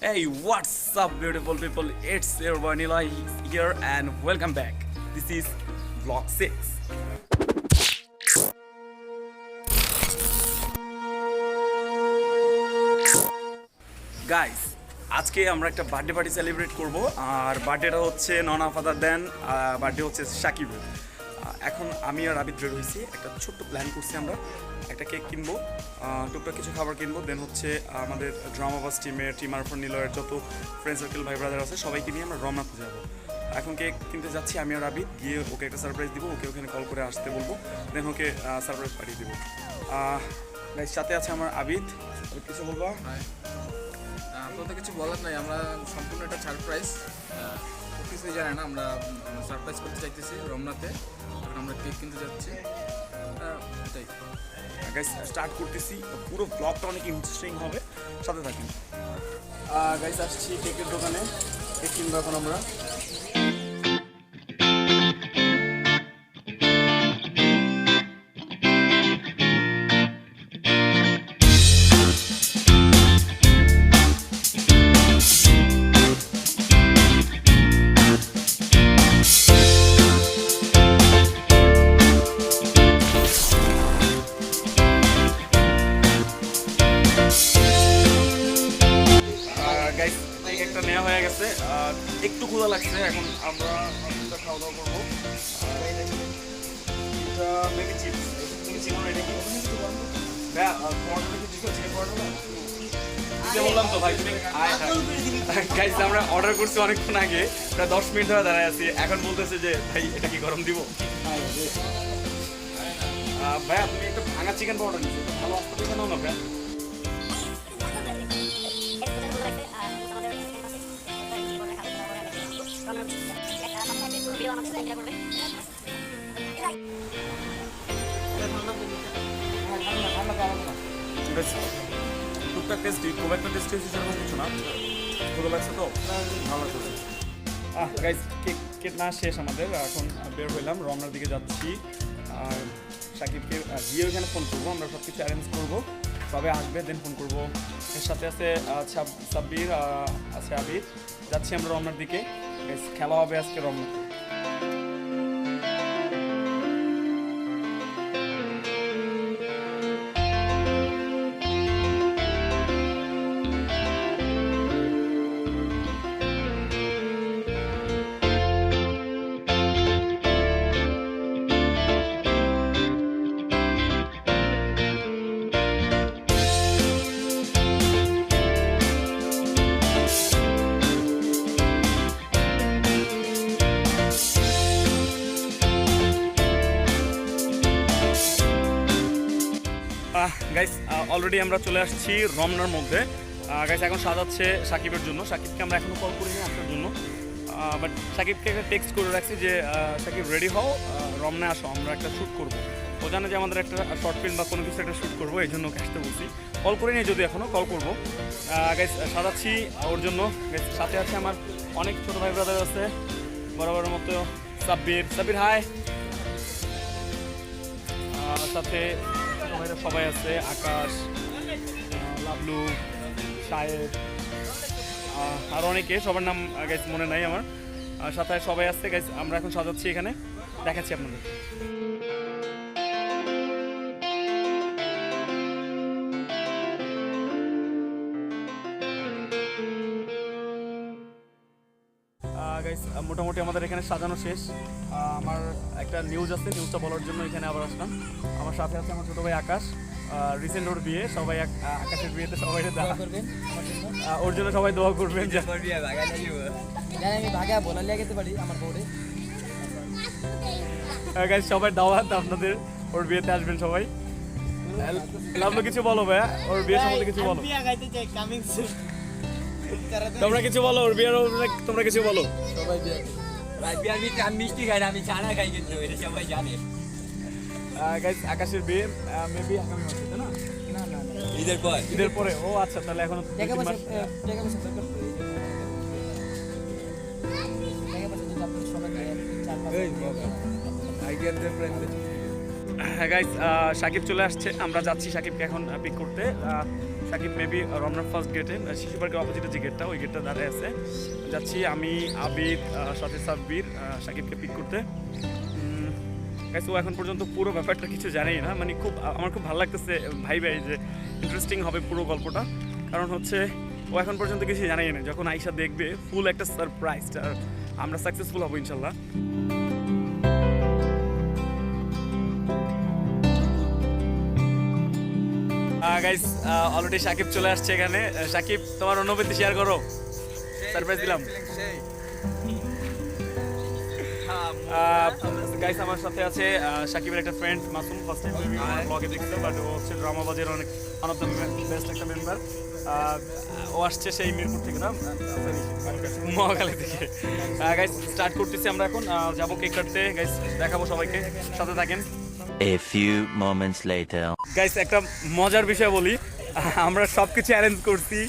Hey, what's up, beautiful people? It's your Vanilla here, and welcome back. This is Vlog 6. Guys, আজকে আমরা একটা birthday party celebrate করব আর বার্থডেটা হচ্ছে none of other then birthday হচ্ছে সাকিবের। এখন আমি আর আবিদ বের হয়েছি, একটা ছোট্ট প্ল্যান করছি আমরা। একটা কেক কিনবো, টুকটাক কিছু খাবার কিনবো, দেন হচ্ছে আমাদের ড্রামাবাস টিমের টিমার ফর নিলয়ের যত ফ্রেন্ড সার্কেল ভাই ব্রাদার আছে সবাইকে নিয়ে আমরা রমনাতে যাবো। এখন কেক কিনতে যাচ্ছি আমি আর আবিদ, গিয়ে ওকে একটা সারপ্রাইজ দিব, ওকে ওখানে কল করে আসতে বলবো, দেন ওকে সারপ্রাইজ পাঠিয়ে দিব। সাথে আছে আমার আবিদ। কিছু বলবো? তো কিছু বলার নাই, আমরা সম্পূর্ণ একটা সারপ্রাইজ, কিছুই জানে না, আমরা সারপ্রাইজ করতে চাইতেছি রমনাতে। এখন আমরা কেক কিনতে যাচ্ছি, এটাই গাইস স্টার্ট করতেছি। পুরো ব্লগটা অনেক ইন্টারেস্টিং হবে, সাথে থাকেন। গাইস আসছি কেকের দোকানে, কেক কিনবো এখন আমরা। একটা নেওয়া হয়ে গেছে, একটু ক্ষুধা লাগছে, এখন আমরা খাওয়া দাওয়া করবো। মেবি চিপস, বললাম তো ভাই, গাইস আমরা অর্ডার করছি অনেকক্ষণ আগে, প্রায় 10 মিনিট ধরে দাঁড়ায় আছি, এখন বলতেছে যে ভাই এটা কি গরম দিব। ভাই আপনি একটা ভাঙা চিকেন পাউডার নিচ্ছি, ভালো আসতে দেখে নাও না ভাই। টুকটাক টেস্টি, খুব একটা টেস্টি হয়েছে সেরকম কিছু না, ভালো লাগছে তো, ভালো লাগছে। গাইজ কেক না শেষ আমাদের, এখন বের হইলাম, রমনার দিকে যাচ্ছি। আর সাকিবকে গিয়ে ওইখানে ফোন করবো, আমরা সব কিছু অ্যারেঞ্জ করবো, সবে আসবে দেন ফোন করবো। এর সাথে আছে সাব্বির, আছে আবিদ, যাচ্ছি আমরা রমনার দিকে। খেলা হবে আজকে রমনাতে। গাইস অলরেডি আমরা চলে আসছি রমনার মধ্যে। গাইস এখন সাজাচ্ছে সাকিবের জন্য, সাকিবকে আমরা এখনও কল করিনি আসার জন্য, বাট সাকিবকে একটা টেক্সট করে রাখছি যে সাকিব রেডি হও, রমনায় আসো, আমরা একটা শ্যুট করবো। ও জানে যে আমাদের একটা শর্ট ফিল্ম বা কোনো কিছু একটা শ্যুট করবো, এই জন্য ওকে আসতে বলছি। কল করিনি, যদি এখনও কল করবো। গাইস সাজাচ্ছি ওর জন্য। গাইস সাথে আছে আমার অনেক ছোটো ভাই ব্রাদার আছে, বরাবরের মতো সাব্বির হাই, সাথে সবাই আছে, আকাশ, লাবলু, শায়েদ, আর অনেকে, সবার নাম গাইজ মনে নাই আমার। সাথে সবাই আসছে গাইজ, আমরা এখন সাজাচ্ছি, এখানে দেখাচ্ছি আপনাদের। গাইজ মোটামুটি আমাদের এখানে সাজানো শেষ। আমার একটা নিউজ আছে, নিউজটা বলার জন্য এখানে আবার আসলাম। আমার সাথে আছে আমার ছোটো ভাই আকাশ, রিসেন্ট ওর বিয়ে, সবাই আকাশের বিয়েতে সবাই ওর জন্য সবাই দোয়া করবেন। গাইজ সবাই দাওয়াত আপনাদের, ওর বিয়েতে আসবেন সবাই। লাভলো কিছু বলো ভাইয়া, ওর বিয়ে সম্বন্ধে কিছু বলো। তোমরা কিছু বলো, ওর বিয়ের তোমরা কিছু বলো। সবাই মিষ্টি খাই, আমি ছানা খাই, কিন্তু এটা সবাই জানে। গাইস আকাশের বিয়ে মেবি আগামী মাসে, তাই না? না না ঈদের পরে। ও আচ্ছা, তাহলে এখন হ্যাঁ গাইস সাকিব চলে আসছে, আমরা যাচ্ছি সাকিবকে এখন পিক করতে। সাকিব মেবি রমনার ফার্স্ট গেটে, শিশু পার্কের অপোজিটে যে গেটটা, ওই গেটটা দাঁড়ায় আছে। যাচ্ছি আমি, আবিদ, সাথে সাব্বির, সাকিবকে পিক করতে। গাইস ও এখন পর্যন্ত পুরো ব্যাপারটা কিছু জানেই না, মানে খুব আমার খুব ভালো লাগতেছে ভাই যে ইন্টারেস্টিং হবে পুরো গল্পটা। কারণ হচ্ছে ও এখন পর্যন্ত কিছু জানেই না, যখন আইসা দেখবে ফুল একটা সারপ্রাইজ, আর আমরা সাকসেসফুল হবো ইনশাল্লাহ। গাইস অলরেডি সাকিব চলে আসছে এখানে। সাকিব, তোমার অনুভূতি শেয়ার করো। সারপ্রাইজ দিলাম। গাইস আমার সাথে আছে সাকিবের একটা ফ্রেন্ড মাসুম, ফার্স্ট টাইম আমার ব্লগে দেখতে, বাট ও হচ্ছে ড্রামাবাজের অনেক ওয়ান অফ দ্য বেস্ট একটা মেম্বার। ও আসছে সেই মিরপুর থেকে, না মহাখালী থেকে। গাইস স্টার্ট করতেছি আমরা এখন, যাবো কেক কাটতে। গাইস দেখাবো সবাইকে, সাথে থাকেন। A few moments later. Guys একটা মজার বিষয় বলি, আমরা সব কিছু অ্যারেঞ্জ করছি,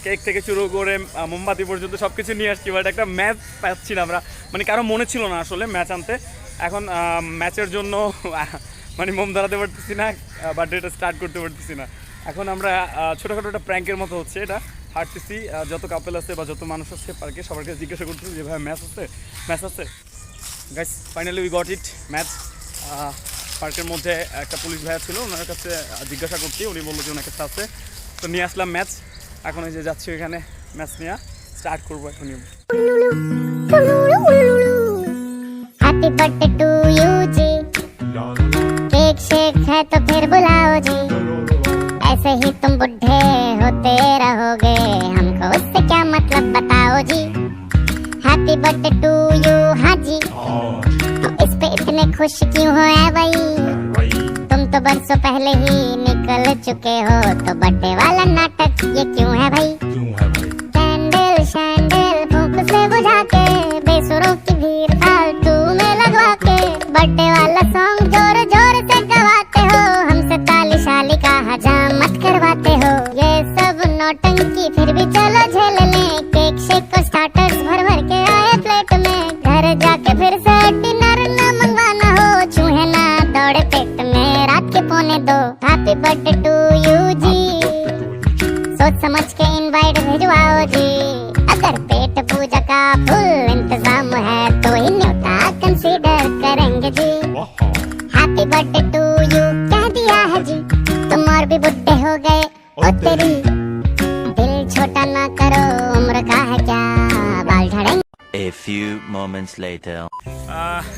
কেক থেকে শুরু করে মোমবাতি পর্যন্ত সব কিছু নিয়ে আসছি, বাট একটা ম্যাচ পাচ্ছি না আমরা, মানে কারো মনে ছিল না আসলে ম্যাচ আনতে। এখন ম্যাচের জন্য মানে মোম ধরাতে পারতেছি না, বার্থডেটা স্টার্ট করতে পারতেছি না। এখন আমরা ছোটোখাটো একটা প্র্যাঙ্কের মতো হচ্ছে এটা, হাঁটতেছি, যত কাপেল আছে বা যত মানুষ আছে পার্কে সবার কাছে জিজ্ঞাসা করতেছি যে ভাই ম্যাচ আছে। Guys finally we got it, match. পার্কের মধ্যে একটা পুলিশ ভাইয়া ছিল, ওনার কাছে জিজ্ঞাসা করছি, উনি বললো যে ওনার কাছে আছে, তো নিয়ে আসলাম ম্যাচ। এখন এই যে যাচ্ছি ওইখানে ম্যাচ নিয়ে স্টার্ট করবো এখনই। Happy birthday to you ji, cake shake है तो फिर बुलाओ जी, ऐसे ही तुम बुढ़े होते रहोगे, हमको उससे क्या मतलब बताओ जी। हैप्पी बर्थडे टू यू, हाँ जी, तुम इस पे इतने खुश क्यों हो ऐ भाई, तुम तो बरसों पहले ही निकल चुके हो, तो बर्थडे वाला नाटक ये क्यों है भाई। कैंडल शैंडल फूंक से बुझा के, बेसुरों की भीड़ फालतू में लगवा के, बर्थडे वाला सॉन्ग जोर जोर से गवाते हो, हमसे ताली शाली का हजामत करवाते हो। ये सब नौटंकी फिर भी चलो झेल लें, केक शेक को स्टार्टर्स भर भर के आए प्लेट में, घर जाके फिर से डिनर ना मंगवाना हो, चूहे ना दौड़े पेट में रात के 1:45। हैप्पी बर्थडे टू यू जी, सोच समझ के इनवाइट भिजवाओ जी, अगर पेट पूजा का फुल इंतजाम है तो ही न्योता कंसीडर करेंगे जी। हैप्पी बर्थडे टू यू कह दिया है जी, तुम और भी बुढ़े हो गए ओ तेरी, दिल छोटा ना करो, उम्र का है क्या बाल झड़ेंगे। A few moments later.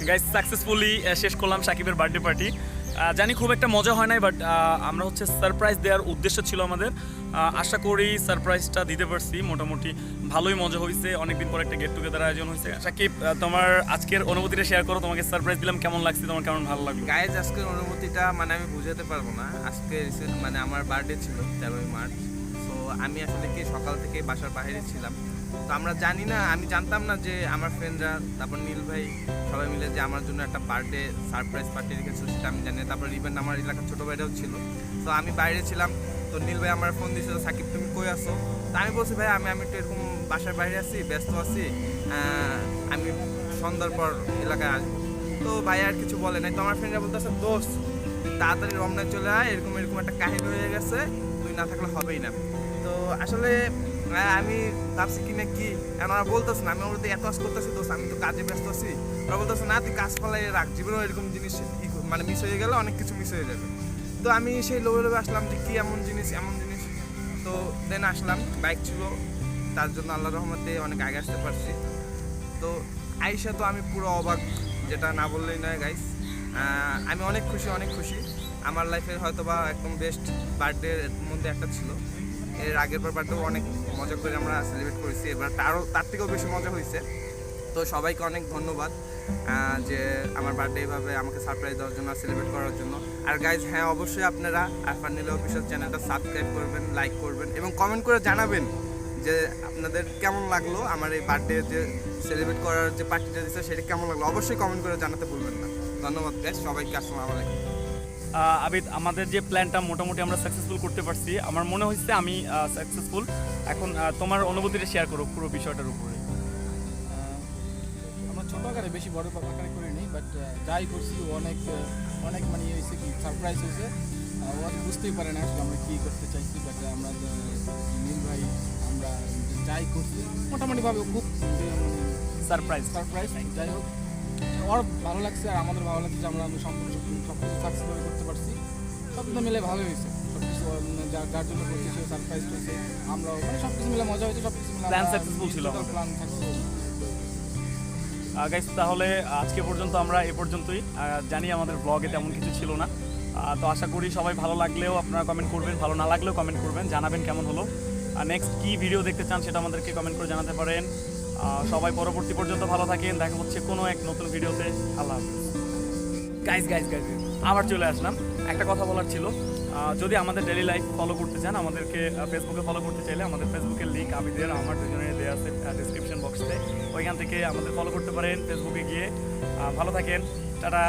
Guys successfully শেষ করলাম সাকিবের বার্থডে পার্টি। জানি খুব একটা মজা হয় নাই, বাট আমরা হচ্ছে সারপ্রাইজ দেওয়ার উদ্দেশ্য ছিল আমাদের। আশা করি সারপ্রাইজটা দিতে পারছি, মোটামুটি ভালোই মজা হয়েছে, অনেকদিন পর একটা গেট টুগেদার আয়োজন হয়েছে। সাকিব তোমার আজকের অনুভূতিটা শেয়ার করো, তোমাকে সারপ্রাইজ দিলাম, কেমন লাগছে, তোমার কেমন ভালো লাগলো? গাইজ আজকের অনুভূতিটা মানে আমি বুঝাতে পারবো না। আজকে মানে আমার বার্থডে ছিল 13ই মার্চ। তো আমি আসলে কি সকাল থেকে বাসার বাইরে ছিলাম, তো আমরা জানি না, আমি জানতাম না যে আমার ফ্রেন্ডরা, তারপর নীল ভাই সবাই মিলে যে আমার জন্য একটা বার্থডে সারপ্রাইজ পার্টি রেখেছিল সেটা আমি জানি না। তারপর ইভেন আমার এলাকার ছোটো ভাইরাও ছিল, তো আমি বাইরে ছিলাম, তো নীল ভাই আমার ফোন দিয়েছিল, সাকিব তুমি কই আসো? তো আমি বলছি ভাই আমি একটু এরকম বাসার বাইরে আছি, ব্যস্ত আছি, আমি সন্ধ্যার পর এলাকায় আসবো। তো ভাই আর কিছু বলে নাই। তো আমার ফ্রেন্ডরা বলতেছে দোস্ত তাড়াতাড়ি রমনায় চলে আয়, এরকম এরকম একটা কাহিনী হয়ে গেছে, তুই না থাকলে হবেই না। তো আসলে আমি ভাবছি কিনা কি, এখন ওরা বলতেছে না, আমি ওর এত কাজ করতেছি দোস্ত, আমি তো কাজে ব্যস্ত আছি। ওরা বলতেছে না তুই কাজ পালাই রাখ, জীবনেও এরকম জিনিস মানে মিস হয়ে গেলে অনেক কিছু মিস হয়ে যাবে। তো আমি সেই লোভে লোভে আসলাম যে কি এমন জিনিস। তো দেন আসলাম, বাইক ছিল, তার জন্য আল্লাহ রহমতে অনেক আগে আসতে পারছি। তো আইসা তো আমি পুরো অবাক, যেটা না বললেই নয় গাইস। আমি অনেক খুশি। আমার লাইফের হয়তো বা একদম বেস্ট বার্থডের মধ্যে একটা ছিল। এর আগের বার্থডেও অনেক মজা করে আমরা সেলিব্রেট করেছি, এবার তার থেকেও বেশি মজা হয়েছে। তো সবাইকে অনেক ধন্যবাদ যে আমার বার্থডে এইভাবে আমাকে সারপ্রাইজ দেওয়ার জন্য, সেলিব্রেট করার জন্য। আর গাইজ হ্যাঁ, অবশ্যই আপনারা আরফান নীল অফিশিয়াল চ্যানেলটা সাবস্ক্রাইব করবেন, লাইক করবেন এবং কমেন্ট করে জানাবেন যে আপনাদের কেমন লাগলো আমার এই বার্থডে যে সেলিব্রেট করার যে পার্টিটা দিচ্ছে সেটা কেমন লাগলো। অবশ্যই কমেন্ট করে জানাতে ভুলবেন না। ধন্যবাদ গাইজ, সবাইকে আসসালামু আলাইকুম। আবিদ, আমাদের যে প্ল্যানটা মোটামুটি আমরা সাকসেসফুল করতে পারছি, আমার মনে হচ্ছে আমি সাকসেসফুল। এখন তোমার অনুভূতিটা শেয়ার করো পুরো বিষয়টার উপরে। আমরা ছোটো আকারে বেশি বড় আকারে করিনি, বাট যাই করছি অনেক মানে হয়েছে কি সারপ্রাইজ হয়েছে। ও বুঝতেই পারে না আসলে আমরা কী করতে চাইছি, বাট আমরা নীল ভাই আমরা যাই করছি মোটামুটিভাবে খুব সারপ্রাইজ। সারপ্রাইজ। যাই হোক, ওর ভালো লাগছে আর আমাদের ভালো লাগছে যে আমরা সম্পূর্ণ সব কিছু সাকসেসফুলি করতে পারছি। সব কিছু মিলে ভালো হয়েছে, সব কিছু যার জন্য করছি সে সারপ্রাইজ হয়েছে, আমরাও মানে সব কিছু মিলে মজা হয়েছে, সব কিছু মিলে Plan successful ছিল আমাদের। Plan successful. গাইস, তাহলে আজকে পর্যন্ত আমরা এ পর্যন্তই। জানি আমাদের ব্লগে তেমন কিছু ছিল না, তো আশা করি সবাই ভালো লাগলেও আপনারা কমেন্ট করবেন, ভালো না লাগলেও কমেন্ট করবেন, জানাবেন কেমন হলো। আর নেক্সট কী ভিডিও দেখতে চান সেটা আমাদেরকে কমেন্ট করে জানাতে পারেন। সবাই পরবর্তী পর্যন্ত ভালো থাকেন, দেখা হচ্ছে কোনো এক নতুন ভিডিওতে। আল্লাহ হাফিজ। গাইস গাইস গাইস আবার চলে আসলাম। একটা কথা বলার ছিল, যদি আমাদের ডেইলি লাইফ ফলো করতে চান, আমাদেরকে ফেসবুকে ফলো করতে চাইলে আমাদের ফেসবুকের লিঙ্ক আবিদের আমার দুজনের দেওয়া আছে ডিসক্রিপশন বক্সে, ওইখান থেকে আমাদের ফলো করতে পারেন ফেসবুকে গিয়ে। ভালো থাকেন, টাটা।